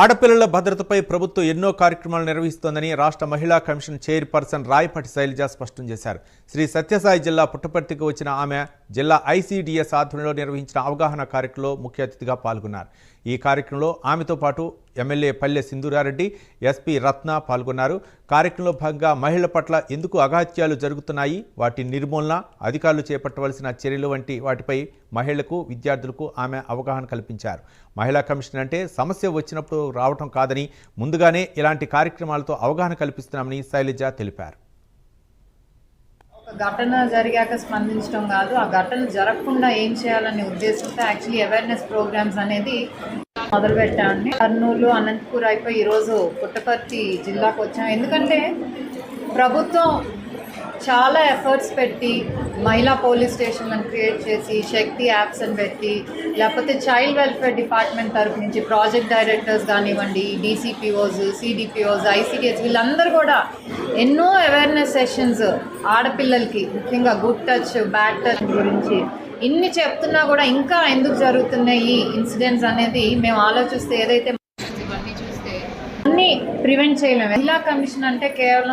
ఆడపిల్లల భద్రతపై ప్రభుత్వం ఎన్నో కార్యక్రమాలు నిర్వహిస్తోందని రాష్ట్ర మహిళా కమిషన్ చైర్పర్సన్ రాయపాటి శైలజ స్పష్టం చేశారు. శ్రీ సత్యసాయి జిల్లా పుట్టపర్తికి వచ్చిన ఆమె జిల్లా ఐసీడీఎస్ ఆధ్వర్యంలో నిర్వహించిన అవగాహన కార్యక్రమంలో ముఖ్య అతిథిగా పాల్గొన్నారు. ఈ కార్యక్రమంలో ఆమెతో పాటు ఎమ్మెల్యే పల్లె సింధూరారెడ్డి, ఎస్పీ రత్న పాల్గొన్నారు. కార్యక్రమంలో భాగంగా మహిళల పట్ల ఎందుకు అఘాత్యాలు జరుగుతున్నాయి, వాటి నిర్మూలన, అధికారులు చేపట్టవలసిన చర్యలు వంటి వాటిపై మహిళలకు, విద్యార్థులకు ఆమె అవగాహన కల్పించారు. మహిళా కమిషన్ అంటే సమస్య వచ్చినప్పుడు రావటం కాదని, ముందుగానే ఇలాంటి కార్యక్రమాలతో అవగాహన కల్పిస్తున్నామని శైలజ తెలిపారు. ఒక ఘటన జరిగాక స్పందించడం కాదు, ఆ ఘటన జరగకుండా ఏం చేయాలనే ఉద్దేశంతో యాక్చువల్లీ అవేర్నెస్ ప్రోగ్రామ్స్ అనేది మొదలుపెట్టామండి. కర్నూలు, అనంతపూర్ అయిపోయి ఈరోజు పుట్టపర్తి జిల్లాకు వచ్చాం. ఎందుకంటే ప్రభుత్వం చాలా ఎఫర్ట్స్ పెట్టి మహిళా పోలీస్ స్టేషన్లను క్రియేట్ చేసి, శక్తి యాప్స్ అని పెట్టి, లేకపోతే చైల్డ్ వెల్ఫేర్ డిపార్ట్మెంట్ తరఫు నుంచి ప్రాజెక్ట్ డైరెక్టర్స్ కానివ్వండి, డీసీపీఓస్, సిడిపిఓస్, ఐసీడీఎస్ వీళ్ళందరూ కూడా ఎన్నో అవేర్నెస్ సెషన్స్ ఆడపిల్లలకి, ముఖ్యంగా గుడ్ టచ్, బ్యాడ్ టచ్ గురించి ఇన్ని చెప్తున్నా కూడా ఇంకా ఎందుకు జరుగుతున్నాయి ఈ ఇన్సిడెంట్స్ అనేది మేము ఆలోచిస్తే, ఏదైతే ఇవన్నీ చూస్తే అన్నీ ప్రివెంట్ చేయలేము. మహిళా కమిషన్ అంటే కేవలం